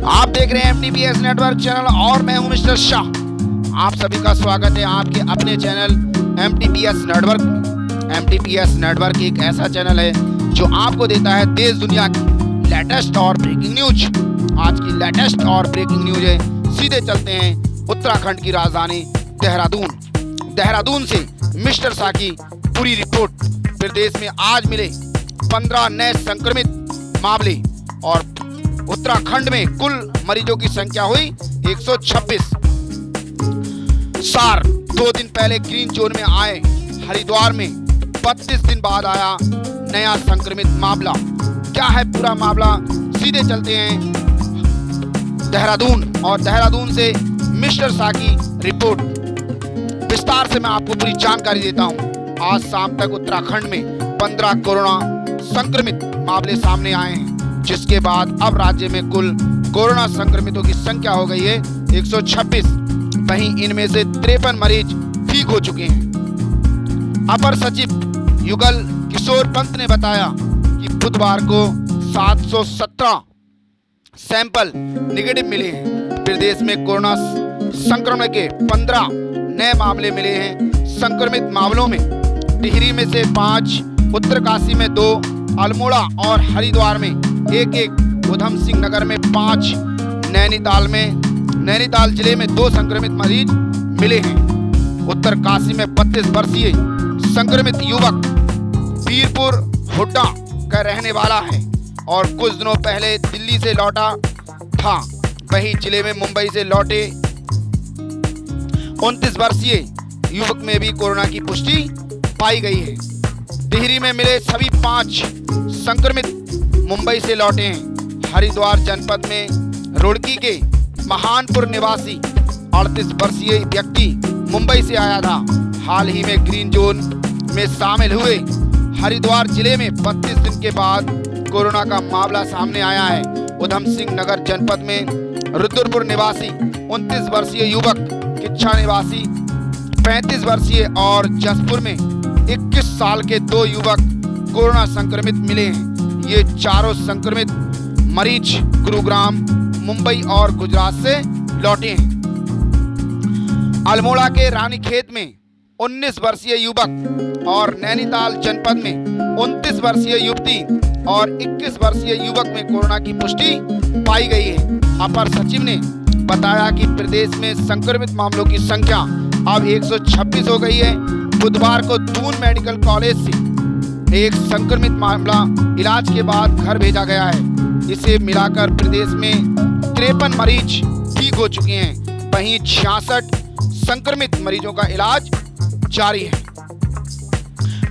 आप देख रहे हैं MTPS नेटवर्क चैनल और मैं हूं मिस्टर शाह। आप सभी का स्वागत है आपके अपने चैनल MTPS नेटवर्क में। MTPS नेटवर्क एक ऐसा चैनल है जो आपको देता है देश दुनिया की लेटेस्ट और ब्रेकिंग न्यूज। आज की लेटेस्ट और ब्रेकिंग न्यूज है, सीधे चलते हैं उत्तराखंड की राजधानी देहरादून से मिस्टर शाह की पूरी रिपोर्ट। प्रदेश में आज मिले 15 नए संक्रमित मामले और उत्तराखंड में कुल मरीजों की संख्या हुई 126। सार 2 दिन पहले ग्रीन जोन में आए हरिद्वार में 32 दिन बाद आया नया संक्रमित मामला। क्या है पूरा मामला, सीधे चलते हैं देहरादून और देहरादून से मिस्टर शाह की रिपोर्ट। विस्तार से मैं आपको पूरी जानकारी देता हूं। आज शाम तक उत्तराखंड में 15 कोरोना संक्रमित मामले सामने आए हैं, जिसके बाद अब राज्य में कुल कोरोना संक्रमितों की संख्या हो गई है 126। वहीं इनमें से 53 मरीज ठीक हो चुके हैं। अपर सचिव युगल किशोर पंत ने बताया कि बुधवार को 717 सैंपल नेगेटिव मिले हैं। प्रदेश में कोरोना संक्रमण के 15 नए मामले मिले हैं। संक्रमित मामलों में टिहरी में से 5, उत्तरकाशी में 2, अल्मोड़ा और हरिद्वार में 1, उधम सिंह नगर में 5, नैनीताल जिले में 2 संक्रमित मरीज मिले हैं। उत्तरकाशी में 32 वर्षीय संक्रमित युवक पीरपुर हुड्डा का रहने वाला है और कुछ दिनों पहले दिल्ली से लौटा था। वहीं जिले में मुंबई से लौटे 29 वर्षीय युवक में भी कोरोना की पुष्टि पाई गई है। टिहरी में मिले सभी 5 संक्रमित मुंबई से लौटे हैं। हरिद्वार जनपद में रुड़की के महानपुर निवासी 38 वर्षीय व्यक्ति मुंबई से आया था। हाल ही में ग्रीन जोन में शामिल हुए हरिद्वार जिले में 32 दिन के बाद कोरोना का मामला सामने आया है। उधम सिंह नगर जनपद में रुद्रपुर निवासी 29 वर्षीय युवक, किच्छा निवासी 35 वर्षीय और जसपुर में 21 साल के 2 युवक कोरोना संक्रमित मिले हैं। ये चारों संक्रमित मरीज गुरुग्राम, मुंबई और गुजरात से लौटे हैं। अल्मोड़ा के रानीखेत में 19 वर्षीय युवक और नैनीताल जनपद में 29 वर्षीय युवती और 21 वर्षीय युवक में कोरोना की पुष्टि पाई गई है। अपर सचिव ने बताया कि प्रदेश में संक्रमित मामलों की संख्या अब 126 हो गई है। बुधवार को दून मेडिकल कॉलेज से एक संक्रमित मामला इलाज के बाद घर भेजा गया है। इसे मिलाकर प्रदेश में 53 मरीज ठीक हो चुके हैं। वहीं 66 संक्रमित मरीजों का इलाज जारी है।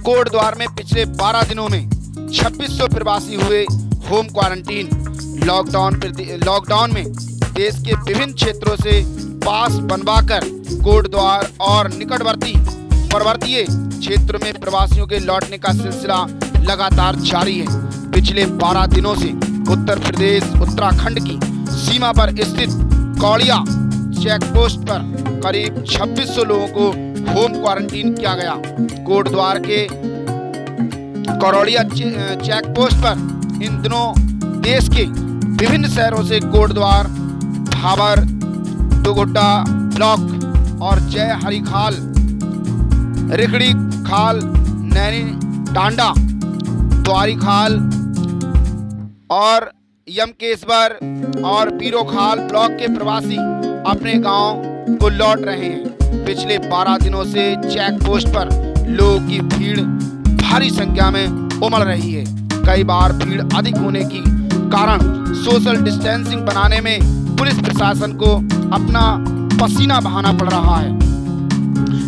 कोटद्वार में पिछले 12 दिनों में 2600 प्रवासी हुए होम क्वारंटीन। लॉकडाउन में देश के विभिन्न क्षेत्रों से पास बनवाकर कोटद्वार और निकटवर्ती पर्वतीय क्षेत्र में प्रवासियों के लौटने का सिलसिला लगातार जारी है। पिछले 12 दिनों से उत्तर प्रदेश उत्तराखंड की सीमा पर स्थित कौड़िया चेक पोस्ट पर करीब 2600 लोगों को होम क्वारंटीन किया गया। कोटद्वार के कौड़िया चेक पोस्ट पर इन दिनों देश के विभिन्न शहरों से कोटद्वार, भाबर, दुगुड्डा ब्लॉक और जय हरिखाल, रिखड़ी खाल, नैनी टांडा, द्वारी खाल और यमकेश्वर और पीरोखाल ब्लॉक के प्रवासी अपने गांव को लौट रहे हैं। पिछले 12 दिनों से चेक पोस्ट पर लोगों की भीड़ भारी संख्या में उमड़ रही है। कई बार भीड़ अधिक होने की कारण सोशल डिस्टेंसिंग बनाने में पुलिस प्रशासन को अपना पसीना बहाना पड़ रहा है,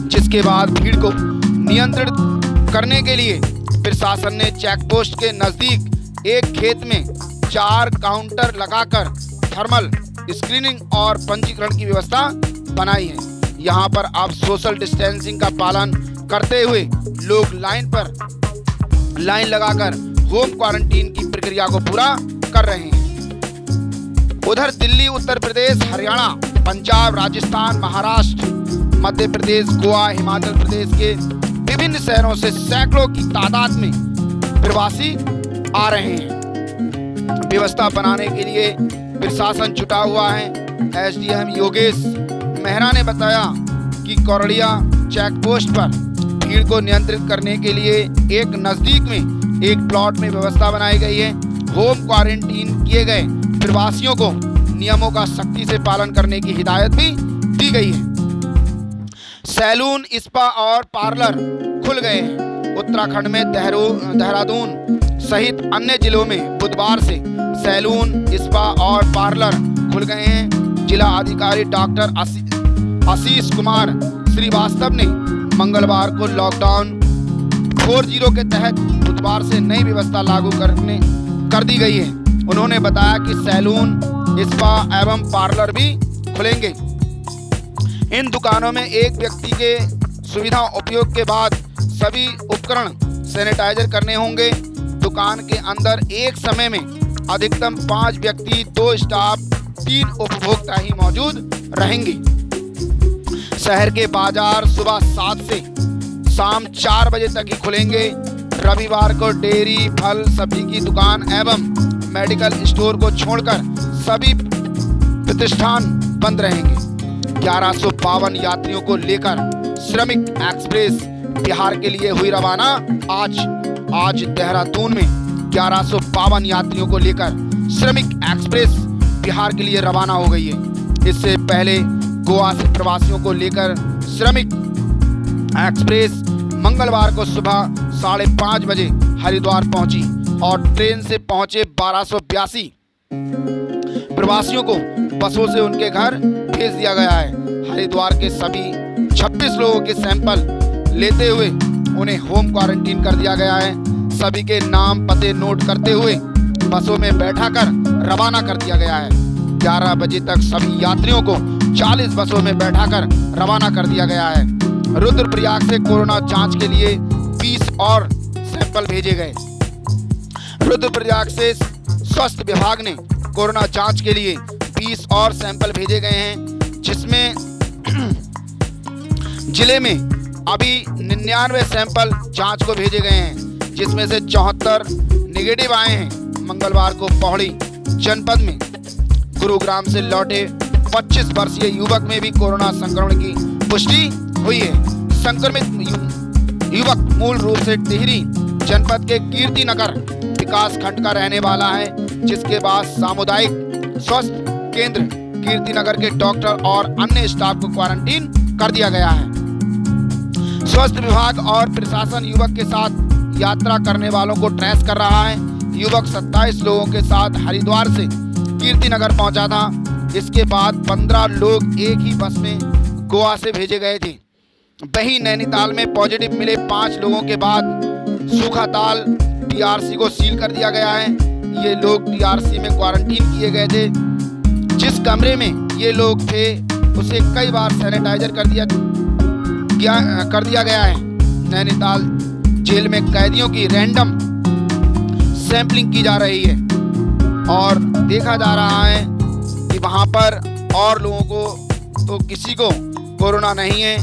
जिसके बाद भीड़ को नियंत्रित करने के लिए प्रशासन ने चेक पोस्ट के नजदीक एक खेत में 4 काउंटर लगाकर थर्मल स्क्रीनिंग और पंजीकरण की व्यवस्था बनाई है। यहाँ पर अब सोशल डिस्टेंसिंग का पालन करते हुए लोग लाइन लगाकर होम क्वारंटीन की प्रक्रिया को पूरा कर रहे हैं। उधर दिल्ली, उत्तर प्रदेश, हरियाणा, पंजाब, राजस्थान, महाराष्ट्र, मध्य प्रदेश, गोवा, हिमाचल प्रदेश के विभिन्न शहरों से सैकड़ों की तादाद में प्रवासी आ रहे हैं। व्यवस्था बनाने के लिए प्रशासन जुटा हुआ है। एसडीएम योगेश मेहरा ने बताया कि कौरड़िया चेक पोस्ट पर भीड़ को नियंत्रित करने के लिए एक नजदीक में एक प्लॉट में व्यवस्था बनाई गई है। होम क्वारंटीन किए गए प्रवासियों को नियमों का सख्ती से पालन करने की हिदायत भी दी गई है। सैलून, स्पा और पार्लर खुल गए हैं। उत्तराखंड में देहरादून सहित अन्य जिलों में बुधवार से सैलून, स्पा और पार्लर खुल गए हैं। जिला अधिकारी डॉक्टर आशीष कुमार श्रीवास्तव ने मंगलवार को लॉकडाउन 4.0 के तहत बुधवार से नई व्यवस्था लागू कर दी गई है। उन्होंने बताया कि सैलून, स्पा एवं पार्लर भी खुलेंगे। इन दुकानों में एक व्यक्ति के सुविधा उपयोग के बाद सभी उपकरण सैनिटाइजर करने होंगे। दुकान के अंदर एक समय में अधिकतम 5 व्यक्ति, 2 स्टाफ, 3 उपभोक्ता ही मौजूद रहेंगे। शहर के बाजार सुबह 7 से शाम 4 बजे तक ही खुलेंगे। रविवार को डेयरी, फल, सब्जी की दुकान एवं मेडिकल स्टोर को छोड़कर सभी प्रतिष्ठान बंद रहेंगे। 1152 यात्रियों को लेकर श्रमिक एक्सप्रेस बिहार के लिए हुई रवाना। आज देहरादून में 1152 यात्रियों को लेकर श्रमिक एक्सप्रेस बिहार के लिए रवाना हो गई है। इससे पहले गोवा से प्रवासियों को लेकर श्रमिक एक्सप्रेस मंगलवार को सुबह 5:30 बजे हरिद्वार पहुंची और ट्रेन से पहुंचे 1282 प्रवासियों को बसों से उनके घर भेज दिया गया है। हरिद्वार के सभी 26 लोगों के सैंपल लेते हुए उन्हें होम क्वारंटीन कर दिया गया है। सभी के नाम, पते नोट करते हुए बसों में बैठाकर रवाना कर दिया गया है। 11 बजे तक सभी यात्रियों को 40 बसों में बैठाकर रवाना कर दिया गया है। रुद्रप्रयाग से कोरोना जांच के लिए 20 और सैंपल भेजे गए। रुद्रप्रयाग से स्वास्थ्य विभाग ने कोरोना जांच के लिए 20 और सैंपल भेजे गए हैं, जिसमें जिले में अभी 99 सैंपल जांच को भेजे गए हैं, जिसमें से 74 नेगेटिव आए हैं। मंगलवार को पौड़ी जनपद में गुरुग्राम से लौटे 25 वर्षीय युवक में भी कोरोना संक्रमण की पुष्टि हुई है। संक्रमित युवक मूल रूप से टिहरी जनपद के कीर्तिनगर विकास खंड का रहने वाला है, जिसके बाद सामुदायिक स्वास्थ्य केंद्र कीर्तिनगर के डॉक्टर और अन्य स्टाफ को क्वारंटीन कर दिया गया है। स्वास्थ्य विभाग और प्रशासन युवक के साथ यात्रा करने वालों को ट्रेस कर रहा है। युवक 27 लोगों के साथ हरिद्वार से कीर्तिनगर पहुंचा था। इसके बाद 15 लोग एक ही बस में गोवा से भेजे गए थे। वहीं नैनीताल में पॉजिटिव मिले 5 लोगों के बाद सूखाताल टीआरसी को सील कर दिया गया है। ये लोग टीआरसी में क्वारंटीन किए गए थे। जिस कमरे में ये लोग थे उसे कई बार सैनिटाइजर कर दिया गया है। नैनीताल जेल में कैदियों की रैंडम सैंपलिंग की जा रही है और देखा जा रहा है कि वहाँ पर और लोगों को तो किसी को कोरोना नहीं है।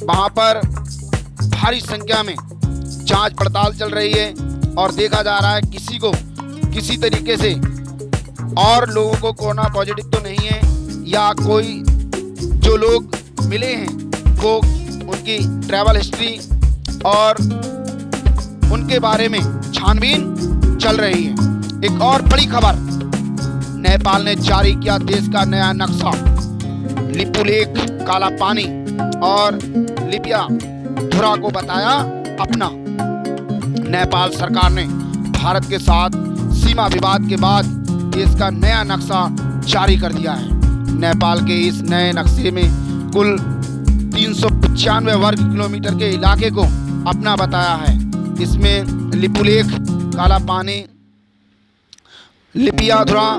वहाँ पर भारी संख्या में जांच पड़ताल चल रही है और देखा जा रहा है किसी को किसी तरीके से और लोगों को कोरोना पॉजिटिव तो नहीं है, या कोई जो लोग मिले हैं वो उनकी ट्रैवल हिस्ट्री और उनके बारे में छानबीन चल रही है। एक और बड़ी खबर, नेपाल ने जारी किया देश का नया नक्शा। लिपुलेख, काला पानी और लिपियाधुरा को बताया अपना। नेपाल सरकार ने भारत के साथ सीमा विवाद के बाद देश का नया नक्शा जारी कर दिया है। नेपाल के इस नए नक्शे में कुल 395 वर्ग किलोमीटर के इलाके को अपना बताया है। इसमें लिपुलेख, काला पानी, लिपियाधुरा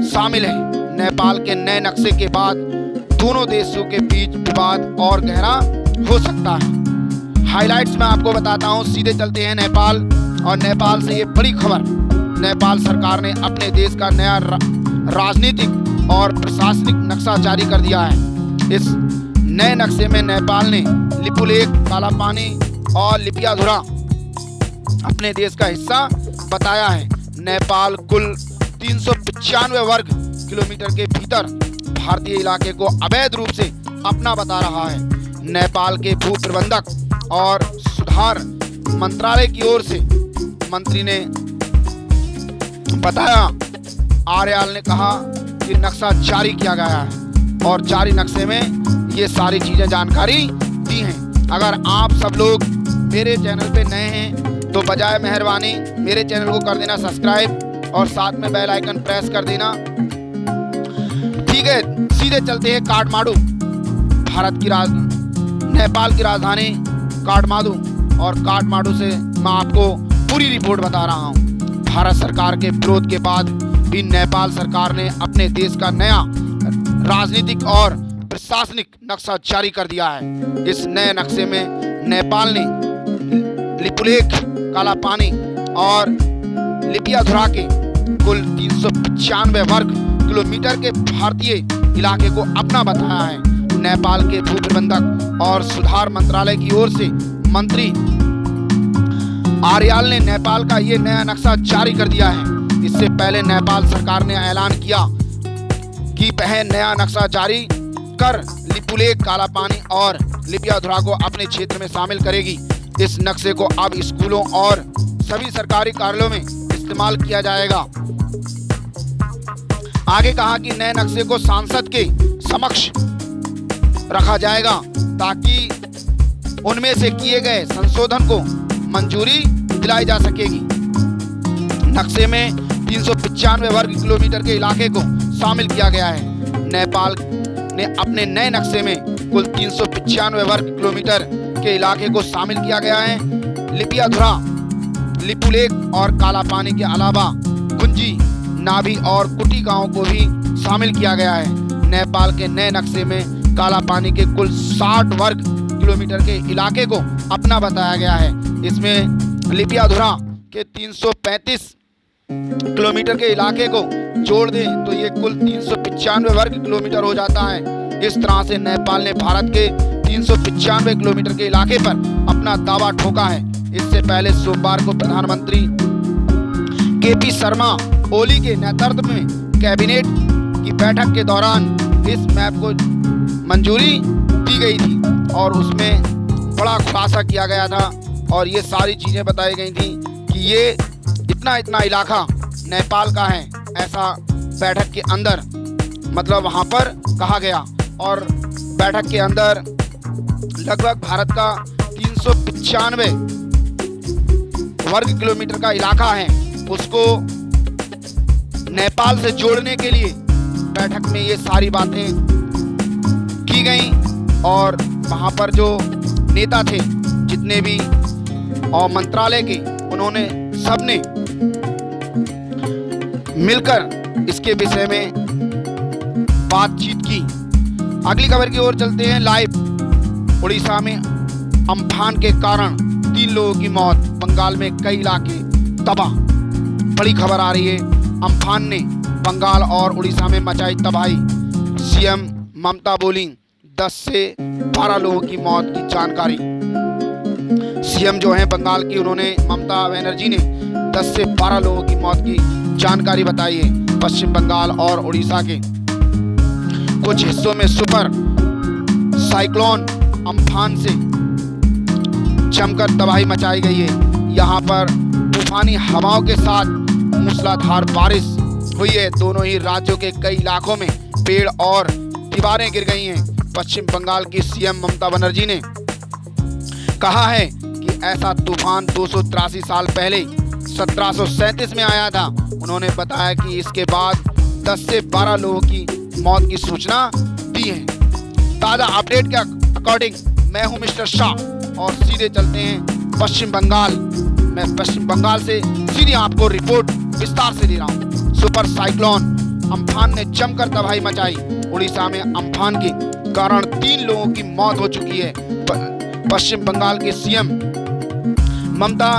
शामिल है। नेपाल के नए नक्शे के बाद दोनों देशों के बीच विवाद और गहरा हो सकता है। हाइलाइट्स में आपको बताता हूं, सीधे चलते हैं नेपाल। और नेपाल से ये बड़ी खबर, नेपाल सरकार ने अपने देश का नया राजनीतिक और प्रशासनिक नक्शा जारी कर दिया है। इस नए नक्शे में नेपाल ने लिपुलेख, कालापानी और लिपियाधुरा अपने देश का हिस्सा बताया है। नेपाल कुल 395 वर्ग किलोमीटर के भीतर भारतीय इलाके को अवैध रूप से अपना बता रहा है। नेपाल के भू प्रबंधक और सुधार मंत्रालय की ओर से मंत्री ने बताया, आर्याल ने कहा कि नक्शा जारी किया गया है और जारी नक्शे में ये सारी चीजें जानकारी दी हैं। अगर आप सब लोग मेरे चैनल पे नए हैं तो बजाय मेहरबानी मेरे चैनल को कर देना सब्सक्राइब और साथ में बेल आइकन प्रेस कर देना। ठीक है, सीधे चलते हैं काठमांडू। नेपाल की राजधानी काठमांडू, और काठमांडू से मैं आपको पूरी रिपोर्ट बता रहा हूँ। भारत सरकार के विरोध के बाद भी नेपाल सरकार ने अपने देश का नया राजनीतिक और प्रशासनिक नक्शा जारी कर दिया है। इस नए नक्शे में नेपाल ने लिपुलेख, कालापानी और लिपियाधुरा के कुल 395 वर्ग किलोमीटर के भारतीय इलाके को अपना बताया है। नेपाल के भू प्रबंधक और सुधार मंत्रालय की ओर से मंत्री आर्याल ने नेपाल का ये नया नक्शा जारी कर दिया है। इससे पहले नेपाल सरकार ने ऐलान किया कि वह नया नक्शा जारी कर लिपुलेख, कालापानी और लिपियाधुरा को अपने क्षेत्र में शामिल करेगी। इस नक्शे को अब स्कूलों और सभी सरकारी कार्यालयों में इस्तेमाल किया जाएगा। आगे कहा कि नए नक्शे को संसद के समक्ष रखा जाएगा ताकि उनमें से किए गए संशोधन को मंजूरी दिलाई जा सकेगी। नक्शे में 395 वर्ग किलोमीटर के इलाके को शामिल किया गया है। नेपाल ने अपने नए नक्शे में कुल 395 वर्ग किलोमीटर के इलाके को शामिल किया गया है। लिपियाधुरा, लिपुलेख और कालापानी के अलावा गुंजी, नाभी और कुटी गांव को भी शामिल किया गया है। नेपाल के नए नक्शे में कालापानी के कुल 60 वर्ग किलोमीटर के इलाके को अपना बताया गया है। इसमें लिपियाधुरा के 335 किलोमीटर के इलाके को जोड़ दें तो ये कुल 395 वर्ग किलोमीटर हो जाता है। इस तरह से नेपाल ने भारत के 395 किलोमीटर के इलाके पर अपना दावा ठोका है। इससे पहले सोमवार को प्रधानमंत्री केपी शर्मा ओली के नेतृत्व में कैबिनेट की बैठक के दौरान इस मैप को मंजूरी दी गई थी और उसमें बड़ा खुलासा किया गया था और ये सारी चीज़ें बताई गई थी कि ये इतना इलाका नेपाल का है, ऐसा बैठक के अंदर मतलब वहाँ पर कहा गया। और बैठक के अंदर लगभग भारत का 395 वर्ग किलोमीटर का इलाका है, उसको नेपाल से जोड़ने के लिए बैठक में ये सारी बातें की गई। और वहाँ पर जो नेता थे जितने भी और मंत्रालय के, उन्होंने सबने मिलकर इसके विषय में बातचीत की। अगली खबर की ओर चलते हैं लाइव। उड़ीसा में अम्फान के कारण 3 लोगों की मौत, बंगाल में कई इलाके तबाह। बड़ी खबर आ रही है, अम्फान ने बंगाल और उड़ीसा में मचाई तबाही। सीएम ममता बोली 10 से 12 लोगों की मौत की जानकारी। सीएम जो हैं बंगाल की, उन्होंने ममता बनर्जी ने 10 से 12 लोगों की मौत की जानकारी बताई है। पश्चिम बंगाल और उड़ीसा के कुछ हिस्सों में सुपर साइक्लोन अम्फान से जमकर तबाही मचाई गई है। यहाँ पर तूफानी हवाओं के साथ मूसलाधार बारिश हुई है। दोनों ही राज्यों के कई इलाकों में पेड़ और दीवारें गिर गई हैं। पश्चिम बंगाल की सीएम ममता बनर्जी ने कहा है कि ऐसा तूफान 283 साल पहले 1737 में आया था। उन्होंने बताया कि इसके बाद 10 से 12 लोगों की मौत की सूचना दी है। ताज़ा अपडेट के अकॉर्डिंग मैं हूं मिस्टर शाह और सीधे चलते हैं पश्चिम बंगाल। मैं पश्चिम बंगाल से सीधे आपको रिपोर्ट विस्तार से दे रहा हूं। सुपर साइक्लोन अम्फान ने जमकर तबाही मचाई। उड़ीसा में अम्फान के कारण 3 लोगों की मौत हो चुकी है। पश्चिम बंगाल के सीएम ममता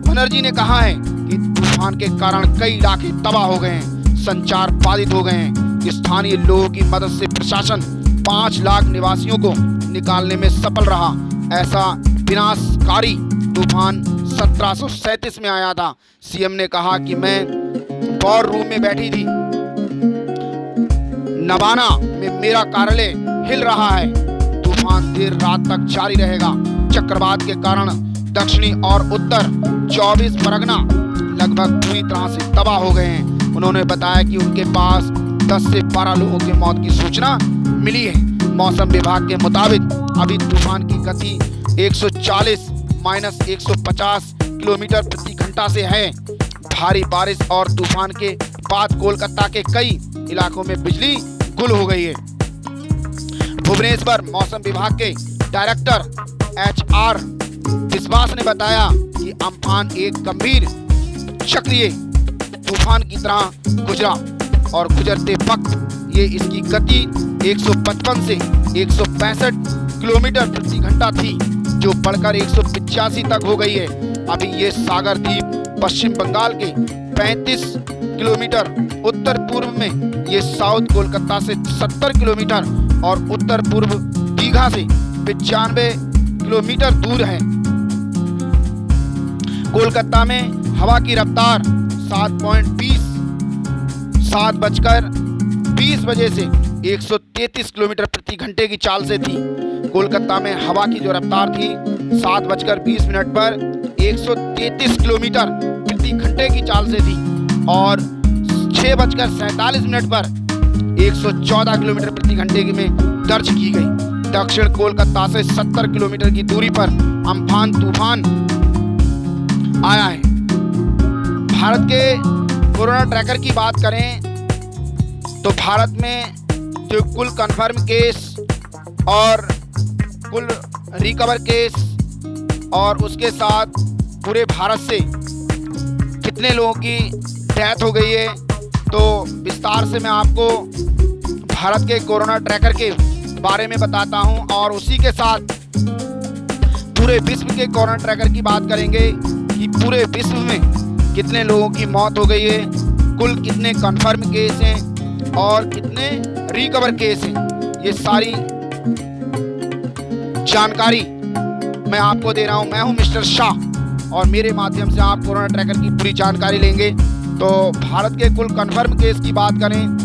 बनर्जी ने कहा है कि तूफान के कारण कई इलाके तबाह हो गए हैं, संचार बाधित हो गए हैं। स्थानीय लोगों की मदद से प्रशासन 5 लाख निवासियों को निकालने में सफल रहा। ऐसा विनाशकारी तूफान 1737 में आया था। सीएम ने कहा कि मैं वॉर रूम में बैठी थी, नवाना में मेरा कार्यालय हिल रहा है। तूफान देर रात तक जारी रहेगा। चक्रवात के कारण दक्षिणी और उत्तर 24 परगना लगभग पूरी तरह से तबाह हो गए हैं। उन्होंने बताया कि उनके पास 10 से 12 लोगों की मौत की सूचना मिली है। मौसम विभाग के मुताबिक अभी तूफान की गति 140-150 किलोमीटर प्रति घंटा से है। भारी बारिश और तूफान के बाद कोलकाता के कई इलाकों में बिजली गुल हो गई है। भुवनेश्वर मौसम विभाग के डायरेक्टर HR विश्वास ने बताया कि अम्फान एक गंभीर चक्रीय तूफान की तरह गुजरा और गुजरते वक्त ये इसकी गति 155 से 165 किलोमीटर प्रति घंटा थी, जो बढ़कर 185 तक हो गई है। अभी ये सागर द्वीप पश्चिम बंगाल के 35 किलोमीटर उत्तर पूर्व में, ये साउथ कोलकाता से 70 किलोमीटर और उत्तर पूर्व दीघा से 95 किलोमीटर दूर है। कोलकाता में हवा की रफ्तार 7:20 बजे से 133 किलोमीटर प्रति घंटे की चाल से थी। कोलकाता में हवा की जो रफ्तार थी 7:20 पर 133 किलोमीटर प्रति घंटे की चाल से थी और 6:47 पर 114 किलोमीटर प्रति घंटे में दर्ज की गई। दक्षिण कोलकाता से 70 किलोमीटर की दूरी पर अम्फान तूफान आया है। भारत के कोरोना ट्रैकर की बात करें तो भारत में जो कुल कंफर्म केस और कुल रिकवर केस और उसके साथ पूरे भारत से कितने लोगों की डेथ हो गई है, तो विस्तार से मैं आपको भारत के कोरोना ट्रैकर के बारे में बताता हूं और उसी के साथ पूरे विश्व के कोरोना ट्रैकर की बात करेंगे कि पूरे विश्व में कितने लोगों की मौत हो गई है, कुल कितने कंफर्म केस हैं और कितने रिकवर केस हैं। ये सारी जानकारी मैं आपको दे रहा हूं। मैं हूं मिस्टर शाह और मेरे माध्यम से आप कोरोना ट्रैकर की पूरी जानकारी लेंगे। तो भारत के कुल कंफर्म केस की बात करें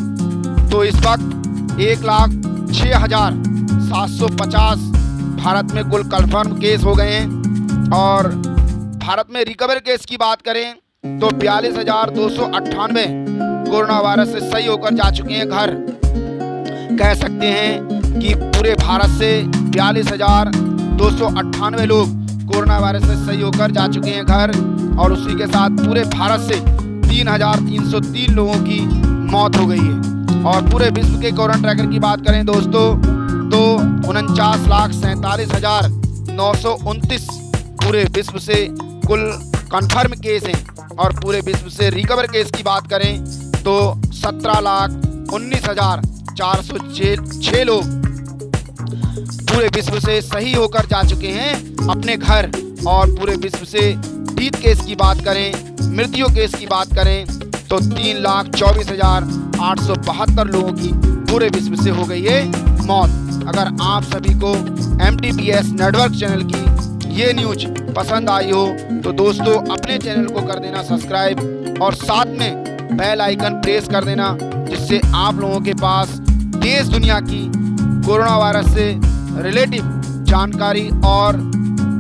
तो इस वक्त 1,06,750 भारत में कुल कंफर्म केस हो गए हैं और भारत में रिकवर केस की बात करें तो 42,298 कोरोना वायरस से सही होकर जा चुके हैं घर। कह सकते हैं कि पूरे भारत से 42,298 लोग कोरोना वायरस से सही होकर जा चुके हैं घर और उसी के साथ पूरे भारत से 3,303 लोगों की मौत हो गई है। और पूरे विश्व के कोरोना ट्रैकर की बात करें दोस्तों तो 49,47,929 पूरे विश्व से कुल कंफर्म केस हैं और पूरे विश्व से रिकवर केस की बात करें तो 17,19,406 लोग पूरे विश्व से सही होकर जा चुके हैं अपने घर। और पूरे विश्व से डेथ केस की बात करें, मृत्यु केस की बात करें तो 3,24,872 लोगों की पूरे विश्व से हो गई है मौत। अगर आप सभी को MTPS नेटवर्क चैनल की ये न्यूज पसंद आई हो तो दोस्तों अपने चैनल को कर देना सब्सक्राइब और साथ में बेल आइकन प्रेस कर देना, जिससे आप लोगों के पास देश दुनिया की कोरोना वायरस से रिलेटिव जानकारी और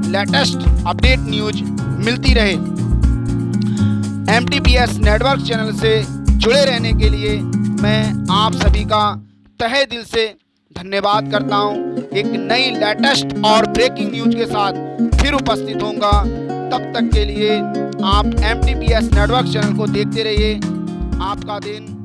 लेटेस्ट अपडेट न्यूज मिलती रहे। MTPS नेटवर्क चैनल से जुड़े रहने के लिए मैं आप सभी का तहे दिल से धन्यवाद करता हूं। एक नई लेटेस्ट और ब्रेकिंग न्यूज के साथ फिर उपस्थित होऊंगा। तब तक के लिए आप MTPS नेटवर्क चैनल को देखते रहिए। आपका दिन